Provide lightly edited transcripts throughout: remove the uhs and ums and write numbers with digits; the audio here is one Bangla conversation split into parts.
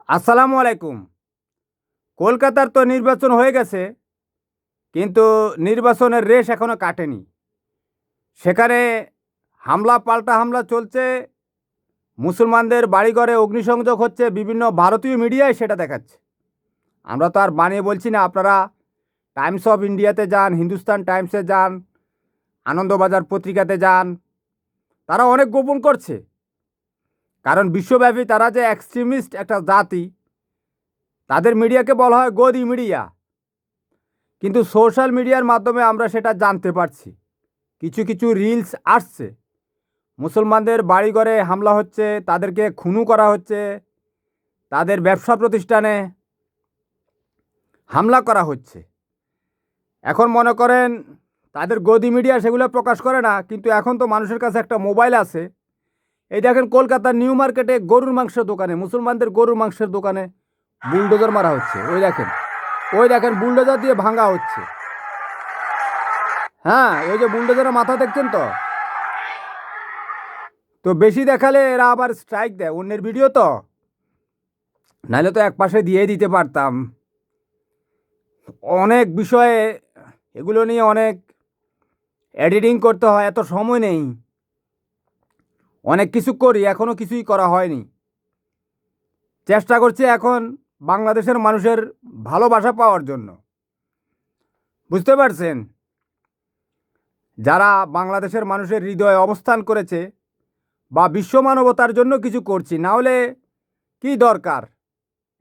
আসসালামু আলাইকুম। কলকাতার তো নির্বাচন হয়ে গেছে, কিন্তু নির্বাচনের রেশ এখনো কাটেনি। সেখানে হামলা পাল্টা হামলা চলছে, মুসলমানদের বাড়িঘরে অগ্নিসংযোগ হচ্ছে, বিভিন্ন ভারতীয় মিডিয়ায় সেটা দেখাচ্ছে। আমরা তো আর বানিয়ে বলছি না, আপনারা টাইমস অফ ইন্ডিয়াতে যান, হিন্দুস্তান টাইমসে যান, আনন্দবাজার পত্রিকাতে যান, তারা অনেক গোপন করছে। কারণ বিশ্বব্যাপী তারা যে এক্সট্রিমিস্ট একটা জাতি, তাদের মিডিয়াকে বলা হয় গদি মিডিয়া। কিন্তু সোশ্যাল মিডিয়ার মাধ্যমে আমরা সেটা জানতে পারছি। কিছু কিছু রিলস আসছে, মুসলমানদের বাড়িঘরে হামলা হচ্ছে, তাদেরকে খুনও করা হচ্ছে, তাদের ব্যবসা প্রতিষ্ঠানে হামলা করা হচ্ছে। এখন মনে করেন তাদের গদি মিডিয়া সেগুলো প্রকাশ করে না, কিন্তু এখন তো মানুষের কাছে একটা মোবাইল আছে। এই দেখেন কলকাতার নিউ মার্কেটে গরুর মাংসের দোকানে, মুসলমানদের গরুর মাংসের দোকানে বুলডোজার মারা হচ্ছে। ওই দেখেন বুলডোজার দিয়ে ভাঙা হচ্ছে। হ্যাঁ, ওই যে বুলডোজারের মাথা দেখছেন তো। তো বেশি দেখালে এরা আবার স্ট্রাইক দেয়, অন্যের ভিডিও তো, নাহলে তো এক পাশে দিয়ে দিতে পারতাম। অনেক বিষয়ে এগুলো নিয়ে অনেক এডিটিং করতে হয়, এত সময় নেই। অনেক কিছু করি, এখনও কিছুই করা হয়নি। চেষ্টা করছি এখন বাংলাদেশের মানুষের ভালোবাসা পাওয়ার জন্য। বুঝতে পারছেন, যারা বাংলাদেশের মানুষের হৃদয়ে অবস্থান করেছে বা বিশ্ব মানবতার জন্য কিছু করছি, না হলে কী দরকার।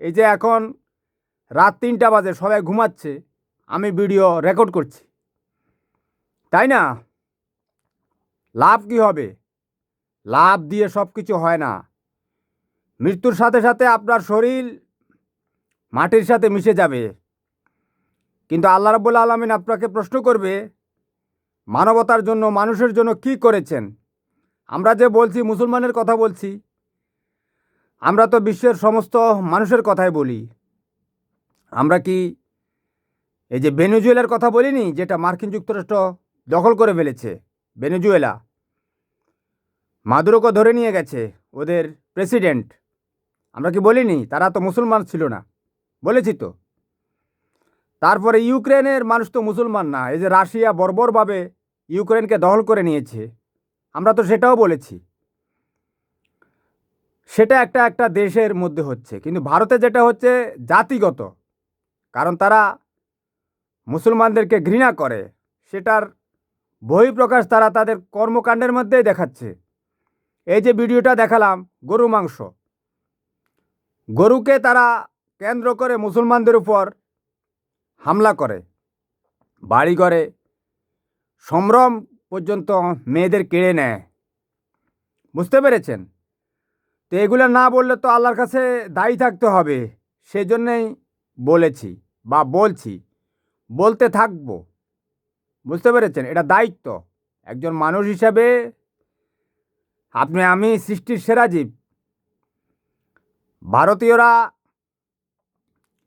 এই যে এখন রাত 3টা বাজে, সবাই ঘুমাচ্ছে, আমি ভিডিও রেকর্ড করছি, তাই না? লাভ কি হবে? লাভ দিয়ে সব কিছু হয় না। মৃত্যুর সাথে সাথে আপনার শরীর মাটির সাথে মিশে যাবে, কিন্তু আল্লাহ রাব্বুল আলামিন আপনাকে প্রশ্ন করবে, মানবতার জন্য, মানুষের জন্য কি করেছেন। আমরা যে বলছি, মুসলমানের কথা বলছি, আমরা তো বিশ্বের সমস্ত মানুষের কথাই বলি। আমরা কি এই যে ভেনেজুয়েলার কথা বলিনি, যেটা মার্কিন যুক্তরাষ্ট্র দখল করে ফেলেছে? ভেনেজুয়েলা, মাদুরোকে ধরে নিয়ে গেছে ওদের প্রেসিডেন্ট। আমরা কি বলিনি তারা তো মুসলমান ছিল না? বলেছি তো। তারপরে ইউক্রেনের মানুষ তো মুসলমান না। এই যে রাশিয়া বর্বরভাবে ইউক্রেনকে দখল করে নিয়েছে, আমরা তো সেটাও বলেছি। সেটা একটা একটা দেশের মধ্যে হচ্ছে, কিন্তু ভারতে যেটা হচ্ছে জাতিগত, কারণ তারা মুসলমানদেরকে ঘৃণা করে। সেটার বহিঃপ্রকাশ তারা তাদের কর্মকাণ্ডের মধ্যেই দেখাচ্ছে। এই যে ভিডিওটা দেখালাম, গরু মাংস, গরুকে তারা কেন্দ্র করে মুসলমানদের উপর হামলা করে, বাড়ি ঘরে সম্ভ্রম পর্যন্ত মেয়েদের কেড়ে নেয়। বুঝতে পেরেছেন? তো এগুলো না বললে তো আল্লাহর কাছে দায়ী থাকতে হবে। সেজন্যেই বলেছি বা বলছি, বলতে থাকবো। বুঝতে পেরেছেন? এটা দায়িত্ব একজন মানুষ হিসাবে। আপনি আমি সৃষ্টির সেরা জীব। ভারতীয়রা,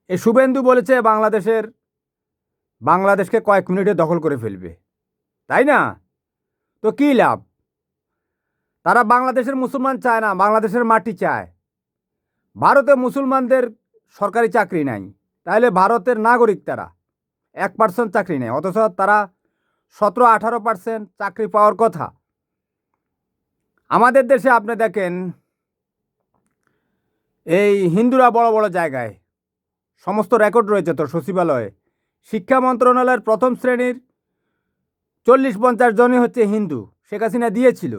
এ শুভেন্দু বলেছে বাংলাদেশকে কয়েক মিনিটে দখল করে ফেলবে, তাই না? তো কী লাভ? তারা বাংলাদেশের মুসলমান চায় না, বাংলাদেশের মাটি চায়। ভারতে মুসলমানদের সরকারি চাকরি নাই, তাহলে ভারতের নাগরিক তারা 1% চাকরি নেয়, অথচ তারা 17-18% চাকরি পাওয়ার কথা। আমাদের দেশে আপনি দেখেন, এই হিন্দুরা বড় বড় জায়গায়, সমস্ত রেকর্ড রয়েছে তো সচিবালয়ে, শিক্ষা মন্ত্রণালয়ের প্রথম শ্রেণীর 40-50 জনই হচ্ছে হিন্দু। শেখ হাসিনা দিয়েছিল,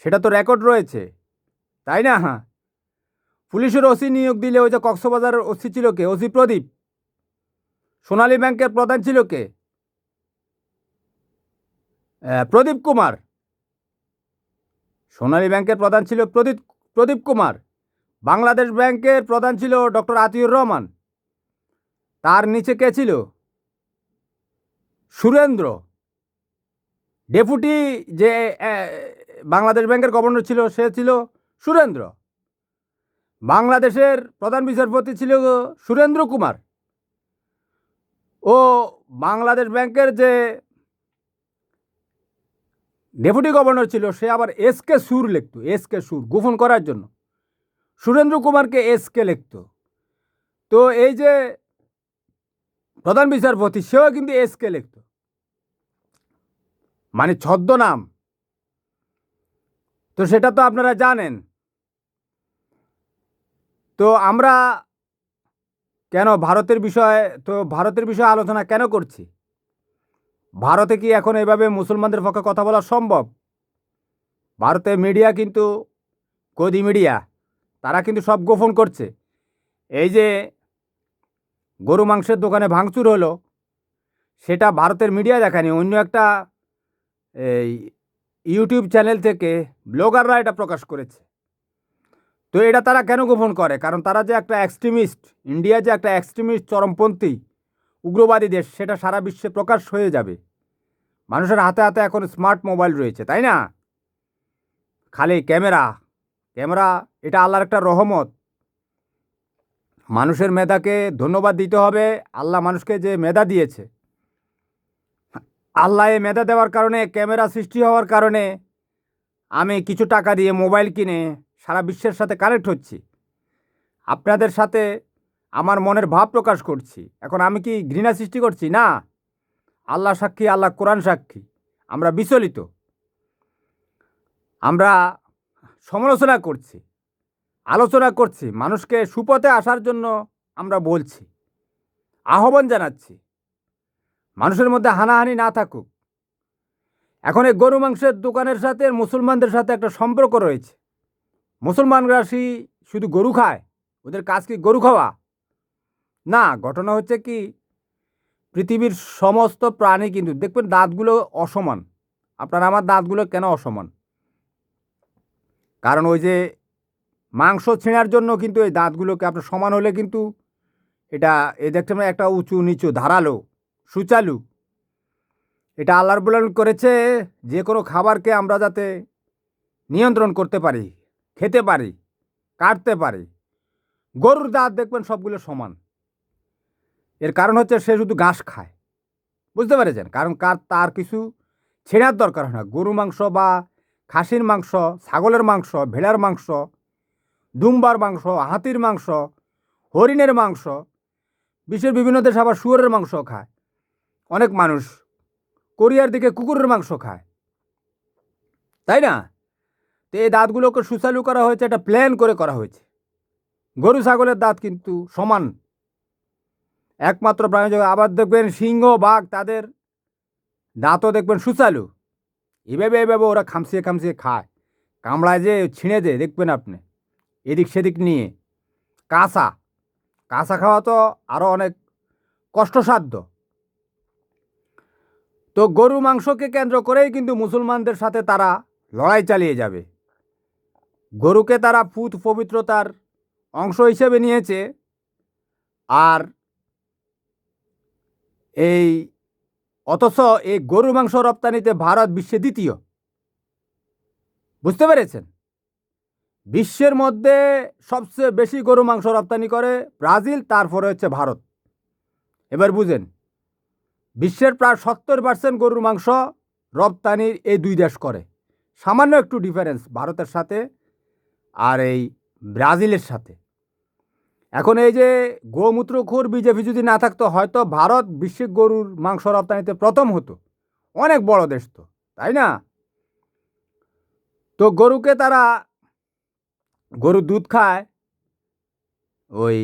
সেটা তো রেকর্ড রয়েছে, তাই না? হ্যাঁ, পুলিশের ওসি নিয়োগ দিলে, ওই যে কক্সবাজারের ওসি ছিল কে? ওসি প্রদীপ। সোনালী ব্যাংকের প্রধান ছিল কে? প্রদীপ কুমার। সোনালী ব্যাংকের প্রধান ছিল প্রদীপ কুমার। বাংলাদেশ ব্যাংকের প্রধান ছিল ডক্টর আতিউর রহমান। তার নিচে কে ছিল? সুরেন্দ্র। ডেপুটি যে বাংলাদেশ ব্যাংকের গভর্নর ছিল, সে ছিল সুরেন্দ্র। বাংলাদেশের প্রধান বিচারপতি ছিল সুরেন্দ্র কুমার। ও বাংলাদেশ ব্যাংকের যে ডেপুটি গভর্নর ছিল, সে আবার এসকে সুর লিখত, এসকে সুর, গোপন করার জন্য। সুরেন্দ্র কুমারকে এসকে লিখত। তো এই যে প্রধান বিচারপতি, সেও কিন্তু এসকে লিখত, মানে ছদ্মনাম। তো সেটা তো আপনারা জানেন। তো আমরা কেন ভারতের বিষয়ে আলোচনা কেন করছি? ভারতে কি এখন এভাবে মুসলমানদের পক্ষে কথা বলা সম্ভব? ভারতের মিডিয়া কিন্তু গদি মিডিয়া, তারা কিন্তু সব গোপন করছে। এই যে গরু মাংসের দোকানে ভাঙচুর হলো, সেটা ভারতের মিডিয়া দেখায়নি, অন্য একটা এই ইউটিউব চ্যানেল থেকে ব্লগাররা এটা প্রকাশ করেছে। তো এটা তারা কেন গোপন করে? কারণ তারা যে একটা এক্সট্রিমিস্ট, ইন্ডিয়া যে একটা এক্সট্রিমিস্ট চরমপন্থী উগ্রবাদী দেশ, সেটা সারা বিশ্বে প্রকাশ হয়ে যাবে। মানুষের হাতে হাতে এখন স্মার্ট মোবাইল রয়েছে, তাই না? খালি ক্যামেরা ক্যামেরা, এটা আল্লাহর একটা রহমত। মানুষের মেধাকে ধন্যবাদ দিতে হবে। আল্লাহ মানুষকে যে মেধা দিয়েছে, আল্লাহ এ মেধা দেওয়ার কারণে, ক্যামেরা সৃষ্টি হওয়ার কারণে আমি কিছু টাকা দিয়ে মোবাইল কিনে সারা বিশ্বের সাথে কানেক্ট হচ্ছি, আপনাদের সাথে আমার মনের ভাব প্রকাশ করছি। এখন আমি কি ঘৃণা সৃষ্টি করছি? না, আল্লাহ সাক্ষী, আল্লাহ কোরআন সাক্ষী, আমরা বিচলিত। আমরা সমালোচনা করছি, আলোচনা করছি, মানুষকে সুপথে আসার জন্য আমরা বলছি, আহ্বান জানাচ্ছি, মানুষের মধ্যে হানাহানি না থাকুক। এখন এই গরু মাংসের দোকানের সাথে মুসলমানদের সাথে একটা সম্পর্ক রয়েছে। মুসলমানরা শুধু গরু খায়, ওদের কাজ কি গরু খাওয়া? না, ঘটনা হচ্ছে কি, পৃথিবীর সমস্ত প্রাণী কিন্তু দেখবেন দাঁতগুলো অসমান। আপনার আমার দাঁতগুলো কেন অসমান? কারণ ওই যে মাংস ছেঁড়ার জন্য কিন্তু এই দাঁতগুলোকে আপনার সমান হলে কিন্তু এটা দেখতে একটা উঁচু নিচু ধারালো সুচালু। এটা আল্লাহ রাব্বুল আলামিন করেছে যে কোনো খাবারকে আমরা যাতে নিয়ন্ত্রণ করতে পারি, খেতে পারি, কাটতে পারি। গরুর দাঁত দেখবেন সবগুলো সমান। এর কারণ হচ্ছে সে শুধু ঘাস খায়, বুঝতে পেরেছেন? কারণ তার কিছু ছেঁড়ার দরকার হয় না। গরু মাংস বা খাসির মাংস, ছাগলের মাংস, ভেড়ার মাংস, দুম্বার মাংস, হাতির মাংস, হরিণের মাংস, বিশ্বের বিভিন্ন দেশে আবার শুয়োরের মাংস খায়। অনেক মানুষ কোরিয়ার দিকে কুকুরের মাংস খায়, তাই না? তো এই দাঁতগুলোকে সুচালু করা হয়েছে, এটা প্ল্যান করে করা হয়েছে। গরু ছাগলের দাঁত কিন্তু সমান, একমাত্র প্রাণী জগৎ। আবার দেখবেন সিংহ বাঘ, তাদের দাঁতও দেখবেন সুচালু। এভাবে ওরা খামছিয়ে খামছিয়ে খায়, কামড়ায় যে ছিঁড়ে দেয় দেখবেন আপনি, এদিক সেদিক নিয়ে। কাঁচা কাঁচা খাওয়া তো আরও অনেক কষ্টসাধ্য। তো গরু মাংসকে কেন্দ্র করেই কিন্তু মুসলমানদের সাথে তারা লড়াই চালিয়ে যাবে। গরুকে তারা পুত পবিত্রতার অংশ হিসেবে নিয়েছে। আর এই অথচ এই গরু মাংস রপ্তানিতে ভারত বিশ্বে দ্বিতীয়, বুঝতে পেরেছেন? বিশ্বের মধ্যে সবচেয়ে বেশি গরু মাংস রপ্তানি করে ব্রাজিল, তারপরে হচ্ছে ভারত। এবার বুঝেন, বিশ্বের প্রায় 70% গরুর মাংস রপ্তানির এই দুই দেশ করে। সামান্য একটু ডিফারেন্স ভারতের সাথে আর এই ব্রাজিলের সাথে। এখন এই যে গোমূত্রখোর বিজেপি যদি না থাকতো, হয়তো ভারত বিশ্বে গরুর মাংস রপ্তানিতে প্রথম হতো। অনেক বড় দেশ তো, তাই না? তো গরুকে তারা, গরুর দুধ খায়, ওই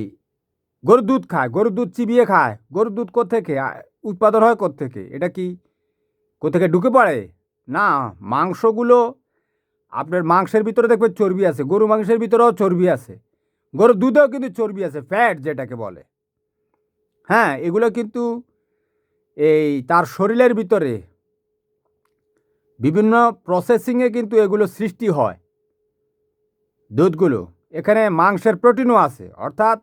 গরুর দুধ খায়, গরুর দুধ চিবিয়ে খায়। গরুর দুধ কোত্থেকে উৎপাদন হয়, কোত্থেকে? এটা কি কোত্থেকে ঢুকে পড়ে? না, মাংসগুলো আপনার মাংসের ভিতরে দেখবেন চর্বি আছে, গরু মাংসের ভিতরেও চর্বি আছে, গরুর দুধেও কিন্তু চর্বি আছে, ফ্যাট যেটাকে বলে। হ্যাঁ, এগুলো কিন্তু এই তার শরীরের ভিতরে বিভিন্ন প্রসেসিংয়ে কিন্তু এগুলো সৃষ্টি হয়, দুধগুলো। এখানে মাংসের প্রোটিনও আছে, অর্থাৎ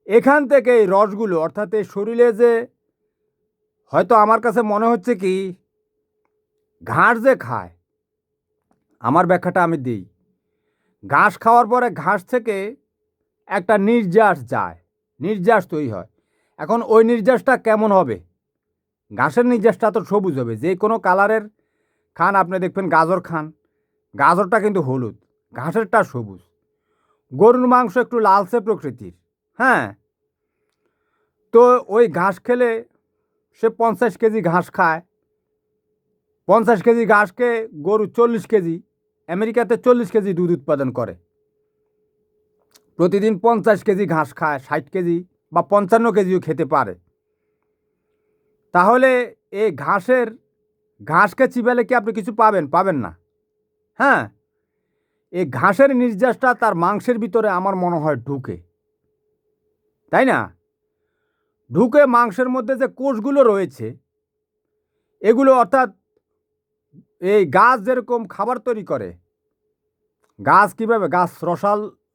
এখান থেকে এই রসগুলো, অর্থাৎ এই শরীরে যে, হয়তো আমার কাছে মনে হচ্ছে কি, ঘাস যে খায়, আমার ব্যাখ্যাটা আমি দিই। ঘাস খাওয়ার পরে ঘাস থেকে একটা নির্যাস যায়, নির্যাস তৈরি হয়। এখন ওই নির্যাসটা কেমন হবে? ঘাসের নির্যাসটা তো সবুজ হবে। যে কোনো কালারের খান, আপনি দেখবেন গাজর খান, গাজরটা কিন্তু হলুদ, ঘাসেরটা সবুজ। গরুর মাংস একটু লালচে প্রকৃতির। হ্যাঁ, তো ওই ঘাস খেলে সে 50 কেজি ঘাস খায়। 50 কেজি ঘাসকে গরু 40 কেজি, আমেরিকাতে 40 কেজি দুধ উৎপাদন করে। প্রতিদিন 50 কেজি ঘাস খায়, 60 কেজি বা 55 কেজিও খেতে পারে। তাহলে এই ঘাসকে চিবালে কি আপনি কিছু পাবেন? পাবেন না। হ্যাঁ, এই ঘাসের নির্যাসটা তার মাংসের ভিতরে আমার মনে হয় ঢুকে, তাই না? ঢুকে মাংসের মধ্যে যে কোষগুলো রয়েছে এগুলো, অর্থাৎ এই গাছ যেরকম খাবার তৈরি করে, গাছ কীভাবে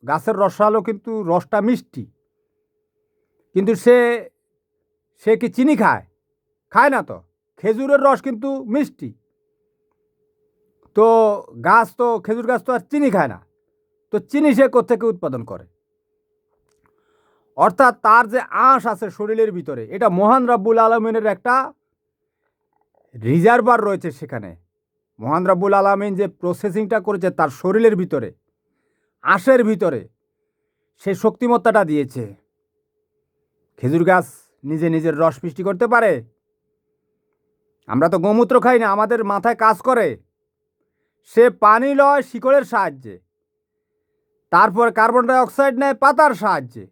গাছের রসালো কিন্তু রসটা মিষ্টি, কিন্তু সে সে কি চিনি খায়? খায় না তো। খেজুরের রস কিন্তু মিষ্টি, তো খেজুর গাছ তো আর চিনি খায় না, তো চিনি সে কোত্থেকে উৎপাদন করে? অর্থাৎ তার যে আঁশ আছে শরীরের ভিতরে, এটা মহান রব্বুল আলমিনের একটা রিজার্ভার রয়েছে সেখানে। মহান রব্বুল আলমিন যে প্রসেসিংটা করেছে তার শরীরের ভিতরে, আঁশের ভিতরে, সেই শক্তিমত্তাটা দিয়েছে। খেজুর গাছ নিজে নিজের রস মিষ্টি করতে পারে? আমরা তো গোমূত্র খাই না, আমাদের মাথায় কাজ করে। সে পানি লয় শিকড়ের সাহায্যে, তারপর কার্বন ডাই অক্সাইড নেয় পাতার সাহায্যে,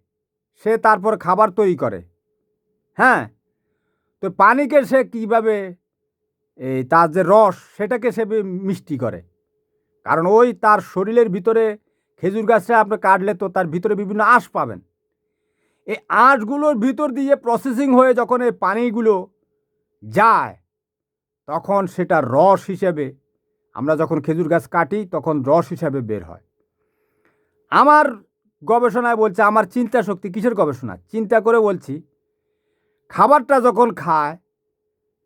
সে তারপর খাবার তৈরি করে। হ্যাঁ, তো পানিকে সে কীভাবে, এই তার যে রস সেটাকে সে মিষ্টি করে? কারণ ওই তার শরীরের ভিতরে খেজুর গাছটা আপনি কাটলে তো তার ভিতরে বিভিন্ন আঁশ পাবেন। এই আঁশগুলোর ভিতর দিয়ে প্রসেসিং হয়ে যখন এই পানিগুলো যায়, তখন সেটা রস হিসেবে, আমরা যখন খেজুর গাছ কাটি তখন রস হিসাবে বের হয়। আমার গবেষণায় বলছে, আমার চিন্তা শক্তি, কিসের গবেষণা, চিন্তা করে বলছি, খাবারটা যখন খায়,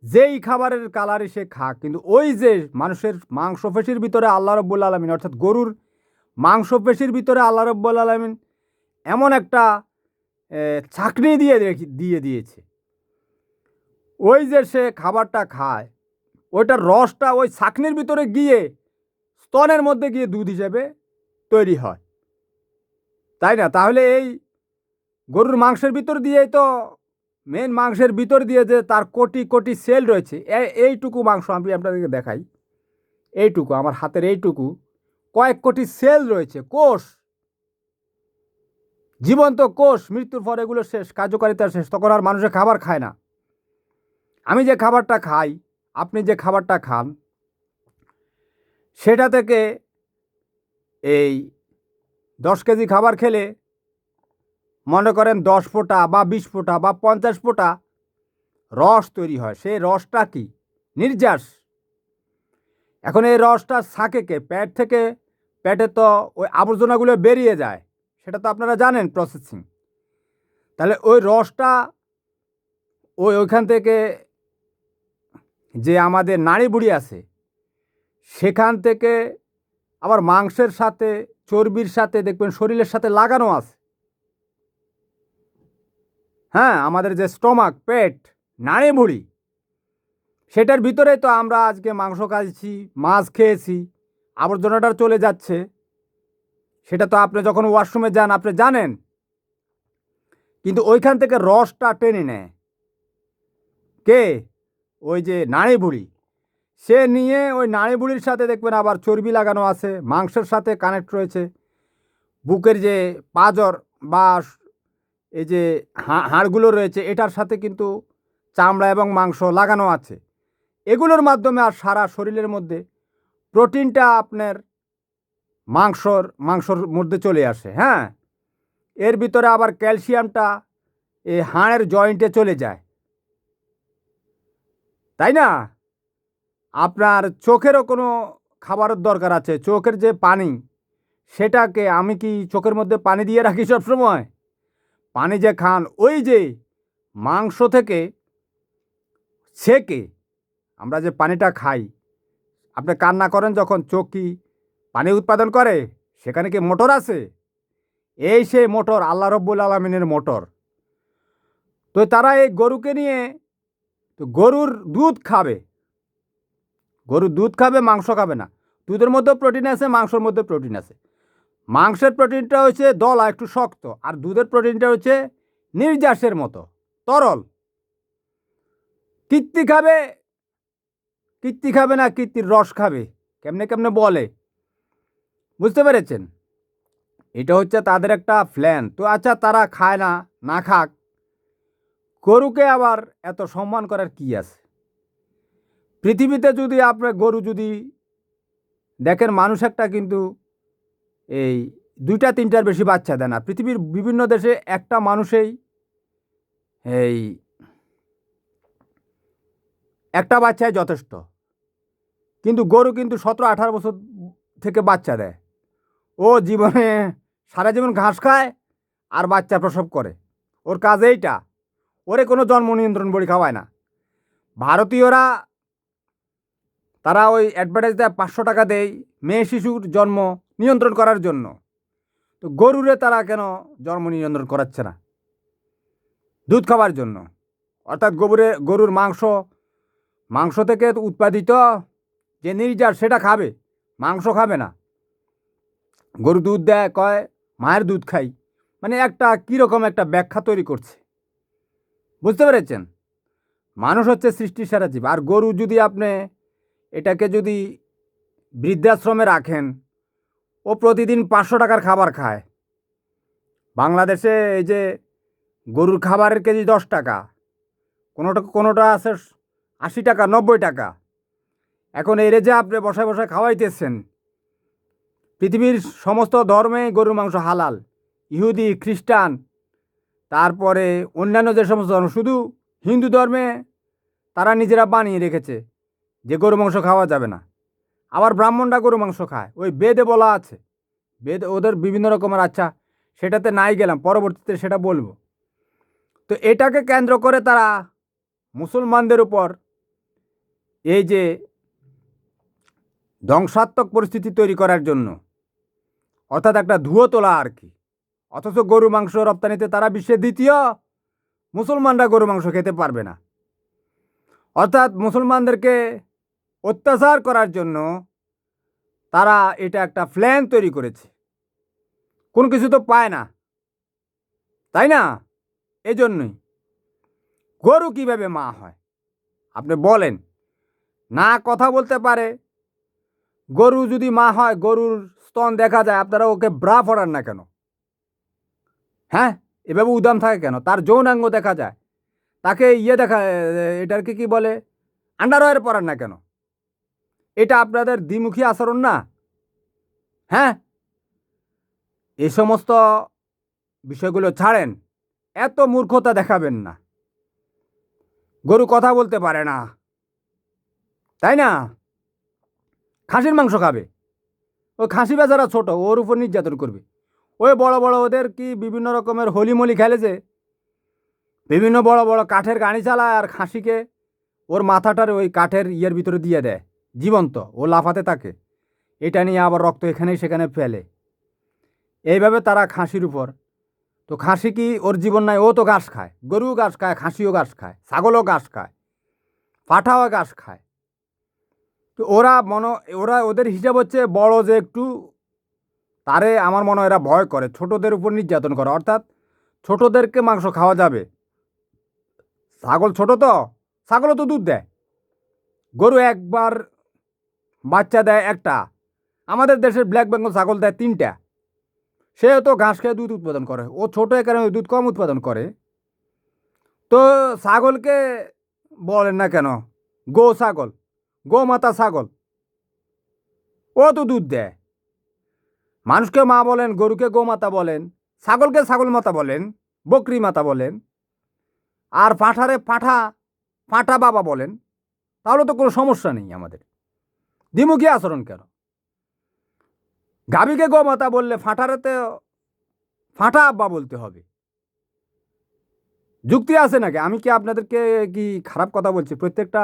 যেই খাবারের কালারে সে খাক, কিন্তু ওই যে মানুষের মাংসপেশির ভিতরে আল্লাহ রব্বুল আলমিন, অর্থাৎ গরুর মাংসপেশির ভিতরে আল্লাহ রব্বুল আলমিন এমন একটা ছাঁকনি দিয়ে দিয়েছে, ওই যে সে খাবারটা খায়, ওইটার রসটা ওই ছাঁকনির ভিতরে গিয়ে স্তনের মধ্যে গিয়ে দুধ হিসেবে তৈরি হয়, তাই না? তাহলে এই গরুর মাংসের ভিতর দিয়েই তো, মেন মাংসের ভিতর দিয়ে যে তার কোটি কোটি সেল রয়েছে, এইটুকু মাংস আমি আপনাদেরকে দেখাই, এইটুকু আমার হাতের এইটুকু কয়েক কোটি সেল রয়েছে, কোষ, জীবন্ত কোষ। মৃত্যুর পর এগুলো শেষ, কার্যকারিতা শেষ, তখন আর মানুষের খাবার খায় না। আমি যে খাবারটা খাই, আপনি যে খাবারটা খান, সেটা থেকে এই 10 কেজি খাবার খেলে মনে করেন 10 ফোঁটা বা 20 ফোঁটা বা 50 ফোঁটা রস তৈরি হয়। সেই রসটা কি? নির্যাস। এখন এই রসটা থাকে কে? পেট থেকে। পেটে তো ওই আবর্জনাগুলো বেরিয়ে যায়, সেটা তো আপনারা জানেন, প্রসেসিং। তাহলে ওই রসটা ওইখান থেকে, যে আমাদের নাড়ি বুড়ি আছে সেখান থেকে, আবার মাংসের সাথে, চর্বির সাথে, দেখবেন শরীরের সাথে লাগানো আছে। হ্যাঁ, আমাদের যে স্টমাক, পেট, নাড়ি ভুঁড়ি, সেটার ভিতরে তো আমরা আজকে মাংস খাচ্ছি, মাছ খেয়েছি, আবর্জনাটা চলে যাচ্ছে। সেটা তো আপনি যখন ওয়াশরুমে যান আপনি জানেন, কিন্তু ওইখান থেকে রসটা টেনে নেয় কে? ওই যে নাড়ি ভুঁড়ি। সে নিয়ে ওই নাড়ি ভুঁড়ির সাথে দেখবেন আবার চর্বি লাগানো আছে, মাংসের সাথে কানেক্ট রয়েছে। বুকের যে পাঁজর বা এই যে হাড়গুলো রয়েছে, এটার সাথে কিন্তু চামড়া এবং মাংস লাগানো আছে। এগুলোর মাধ্যমে আর সারা শরীরের মধ্যে প্রোটিনটা আপনার মাংসর মধ্যে চলে আসে। হ্যাঁ, এর ভিতরে আবার ক্যালসিয়ামটা এই হাড়ের জয়েন্টে চলে যায়, তাই না? আপনার চোখেরও কোনো খাবারের দরকার আছে, চোখের যে পানি, সেটাকে আমি কি চোখের মধ্যে পানি দিয়ে রাখি সব সময়? পানি যে খান, ওই যে মাংস থেকে ছেঁকে আমরা যে পানিটা খাই, আপনি কান্না করেন যখন, চোখ কি পানি উৎপাদন করে? সেখানে কি মোটর আছে? এই সেই মোটর, আল্লাহ রব্বুল আলমিনের মোটর। তো তারা এই গরুকে নিয়ে, তো গরুর দুধ খাবে, মাংস খাবে না। দুধের মধ্যেও প্রোটিন আছে, মাংসের মধ্যে প্রোটিন আছে। মাংসের প্রোটিনটা হচ্ছে দলা একটু শক্ত, আর দুধের প্রোটিনটা হচ্ছে নির্যাসের মতো তরল। কীর্তি খাবে, কীর্তি খাবে না কীর্তির রস খাবে, কেমনে কেমনে বলে, বুঝতে পেরেছেন? এটা হচ্ছে তাদের একটা প্ল্যান। তো আচ্ছা, তারা খায় না, না খাক, গরুকে আবার এত সম্মান করার কি আছে? পৃথিবীতে যদি আপনার গরু যদি দেখেন, মানুষ একটা কিন্তু এই 2-3টার বেশি বাচ্চা দেয় না। পৃথিবীর বিভিন্ন দেশে একটা মানুষেই এই একটা বাচ্চাই যথেষ্ট, কিন্তু গরু কিন্তু 17-18 বছর থেকে বাচ্চা দেয়। ও জীবনে সারা জীবন ঘাস খায় আর বাচ্চা প্রসব করে, ওর কাজ এইটা। ওরে কোনো জন্ম নিয়ন্ত্রণ বড়ি খাওয়ায় না। ভারতীয়রা তারা ওই অ্যাডভার্টাইজ দেয়, 500 টাকা দেয় মেয়ে শিশুর জন্ম নিয়ন্ত্রণ করার জন্য। তো গরুরে তারা কেন জন্ম নিয়ন্ত্রণ করাচ্ছে না? দুধ খাওয়ার জন্য। অর্থাৎ গরুর মাংস থেকে উৎপাদিত যে নির্যাস সেটা খাবে, মাংস খাবে না। গরু দুধ দেয়, কয় মায়ের দুধ খাই, মানে একটা কীরকম একটা ব্যাখ্যা তৈরি করছে, বুঝতে পেরেছেন? মানুষ হচ্ছে সৃষ্টির সেরা জীব, আর গরু যদি আপনি এটাকে যদি বৃদ্ধাশ্রমে রাখেন, ও প্রতিদিন 500 টাকার খাবার খায়। বাংলাদেশে এই যে গরুর খাবারের কেজি 10 টাকা, কোনোটা আছে 80 টাকা, 90 টাকা। এখন এর যে আপনি বসায় বসায় খাওয়াইতেছেন, পৃথিবীর সমস্ত ধর্মে গরুর মাংস হালাল, ইহুদি, খ্রিস্টান, তারপরে অন্যান্য যে সমস্ত ধর্ম, শুধু হিন্দু ধর্মে তারা নিজেরা বানিয়ে রেখেছে যে গরু মাংস খাওয়া যাবে না। আবার ব্রাহ্মণরা গরু মাংস খায়, ওই বেদে বলা আছে। বেদ ওদের বিভিন্ন রকমের, আচ্ছা সেটাতে নাই গেলাম, পরবর্তীতে সেটা বলবো। তো এটাকে কেন্দ্র করে তারা মুসলমানদের উপর এই যে ধ্বংসাত্মক পরিস্থিতি তৈরি করার জন্য, অর্থাৎ একটা ধুয়ো তোলা আর কি। অথচ গরু মাংস রপ্তানিতে তারা বিশ্বের দ্বিতীয়, মুসলমানরা গরু মাংস খেতে পারবে না। অর্থাৎ মুসলমানদেরকে অত্যাচার করার জন্য তারা এটা একটা প্ল্যান তৈরি করেছে। কোনো কিছু তো পায় না, তাই না? এই জন্যই গরু কিভাবে মা হয় আপনি বলেন? না কথা বলতে পারে। গরু যদি মা হয়, গরুর স্তন দেখা যায়, আপনারা ওকে ব্রা পড়ান না কেন? হ্যাঁ, এভাবে উদাম থাকে কেন? তার যৌনাঙ্গ দেখা যায়, তাকে দেখা, এটাকে কি বলে, আন্ডারওয়্যার পরান না কেন? এটা আপনাদের দ্বিমুখী আচরণ না? হ্যাঁ, এই সমস্ত বিষয়গুলো ছাড়েন, এত মূর্খতা দেখাবেন না। গরু কথা বলতে পারে না, তাই না? খাসির মাংস খাবে, ওই খাসি বেচারা ছোট, ওর উপর নির্যাতন করবে। ওই বড় বড় ওদের কি বিভিন্ন রকমের হোলিমোলি খেলেছে, বিভিন্ন বড় বড় কাঠের গাড়ি চালায়, আর খাসিকে ওর মাথাটার ওই কাঠের ভিতরে দিয়ে দেয় জীবন্ত, ও লাফাতে থাকে, এটা নিয়ে আবার রক্ত এখানেই সেখানে ফেলে। এইভাবে তারা খাসির উপর। তো খাসি কি ওর জীবন নাই? ও তো ঘাস খায়, গরুও ঘাস খায়, খাসিও ঘাস খায়, ছাগলও ঘাস খায়, পাঠাও ঘাস খায়। তো ওরা ওদের হিসাব হচ্ছে বড় যে একটু, তারে আমার মনে হয় এরা ভয় করে, ছোটদের উপর নির্যাতন করে। অর্থাৎ ছোটদেরকে মাংস খাওয়া যাবে। ছাগল ছোট তো, ছাগলও তো দুধ দেয়। গরু একবার বাচ্চা দেয় একটা, আমাদের দেশের ব্ল্যাক বেঙ্গল ছাগল দেয় 3টা। সেও তো ঘাস খেয়ে দুধ উৎপাদন করে, ও ছোট কারণে দুধ কম উৎপাদন করে। তো ছাগলকে বলেন না কেন ছাগল, গোমাতা ছাগল, ও তো দুধ দেয়। মানুষকে মা বলেন, গরুকে গোমাতা বলেন, ছাগলকে ছাগল মাতা বলেন, বকরি মাতা বলেন, আর পাঁঠারে পাঁঠা বাবা বলেন। তাহলে তো কোনো সমস্যা নেই আমাদের। দ্বিমুখী আচরণ কেন? গাভীকে গোমাতা বললে ফাঁটারেতে ফাঁটা আব্বা বলতে হবে, যুক্তি আছে নাকি? আমি কি আপনাদেরকে কি খারাপ কথা বলছি? প্রত্যেকটা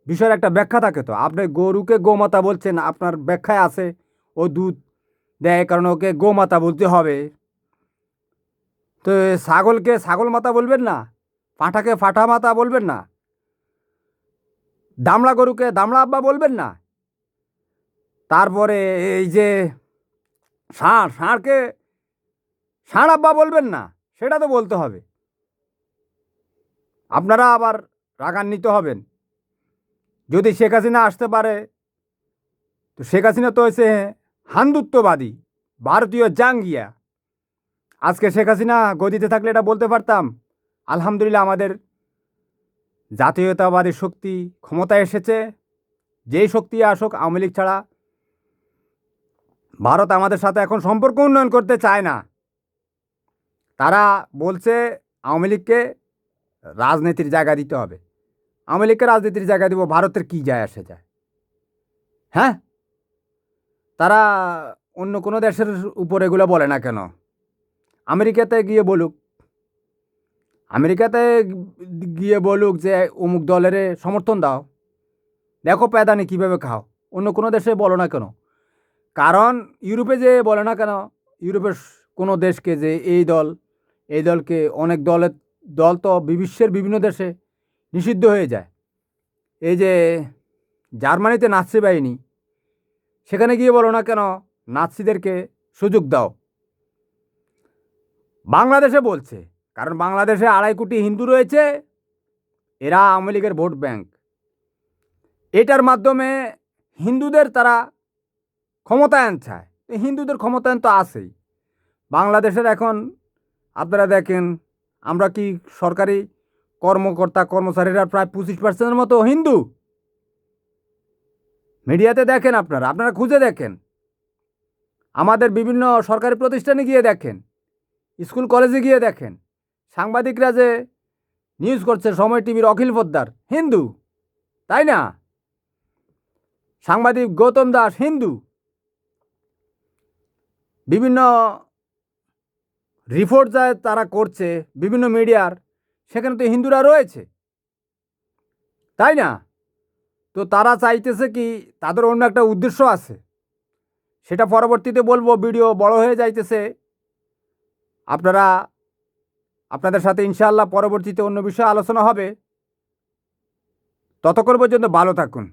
বিষয়ের একটা ব্যাখ্যা থাকে। তো আপনি গরুকে গোমাতা বলছেন, আপনার ব্যাখ্যায় আছে ও দুধ দেয় কারণে ওকে গোমাতা বলতে হবে। তো ছাগলকে ছাগল মাতা বলবেন না, পাঁঠাকে ফাঁটা মাতা বলবেন না, দামড়া গরুকে দামড়া আব্বা বলবেন না। তারপরে এই যে ষাঁড়কে ষাঁড় আব্বা বলবেন না, সেটা তো বলতে হবে। আপনারা আবার রাগান্বিত হবেন যদি শেখ হাসিনা আসতে পারে। তো শেখ হাসিনা তো হয়েছে হিন্দুত্ববাদী, ভারতীয় জাঙ্গিয়া। আজকে শেখ হাসিনা গদিতে থাকলে এটা বলতে পারতাম, আলহামদুলিল্লাহ আমাদের জাতীয়তাবাদী শক্তি ক্ষমতায় এসেছে। যেই শক্তি আসুক, আওয়ামী লীগ ছাড়া ভারত আমাদের সাথে এখন সম্পর্ক উন্নয়ন করতে চায় না। তারা বলছে আওয়ামী লীগকে রাজনীতির জায়গা দিতে হবে। আওয়ামী লীগকে রাজনীতির জায়গা দিব, ভারতের কি যায় আসে যায়? হ্যাঁ, তারা অন্য কোনো দেশের উপর এগুলো বলে না কেন? আমেরিকাতে গিয়ে বলুক, আমেরিকাতে গিয়ে বলুক যে অমুক দলের সমর্থন দাও, দেখো প্যাদানি কীভাবে খাও। অন্য কোনো দেশে বলো না কেন? কারণ ইউরোপে যে বলে না কেন, ইউরোপের কোনো দেশকে যে এই দলকে, অনেক দল তো বিশ্বের বিভিন্ন দেশে নিষিদ্ধ হয়ে যায়। এই যে জার্মানিতে নাৎসি বাহিনী, সেখানে গিয়ে বলো না কেন নাৎসিদেরকে সুযোগ দাও। বাংলাদেশে বলছে, কারণ বাংলাদেশে 2.5 কোটি হিন্দু রয়েছে, এরা আওয়ামী লীগের ভোট ব্যাংক। এটার মাধ্যমে হিন্দুদের তারা ক্ষমতায়ন চায়। হিন্দুদের ক্ষমতায়ন তো আছেই বাংলাদেশের। এখন আপনারা দেখেন, আমরা কি সরকারি কর্মকর্তা কর্মচারীরা প্রায় 25% মতো হিন্দু। মিডিয়াতে দেখেন, আপনারা খুঁজে দেখেন, আমাদের বিভিন্ন সরকারি প্রতিষ্ঠানে গিয়ে দেখেন, স্কুল কলেজে গিয়ে দেখেন, সাংবাদিকরা যে নিউজ করছে, সময় টিভির অখিল পোদ্দার হিন্দু, তাই না? সাংবাদিক গৌতম দাস হিন্দু। বিভিন্ন রিপোর্ট যায় তারা করছে বিভিন্ন মিডিয়ার, সেখানে তো হিন্দুরা রয়েছে, তাই না? তো তারা চাইতেছে কি, তাদের অন্য একটা উদ্দেশ্য আছে, সেটা পরবর্তীতে বলবো। ভিডিও বড় হয়ে যাইতেছে। আপনাদের সাথে ইনশাআল্লাহ পরবর্তীতে অন্য বিষয়ে আলোচনা হবে। ততক্ষণ পর্যন্ত ভালো থাকুন।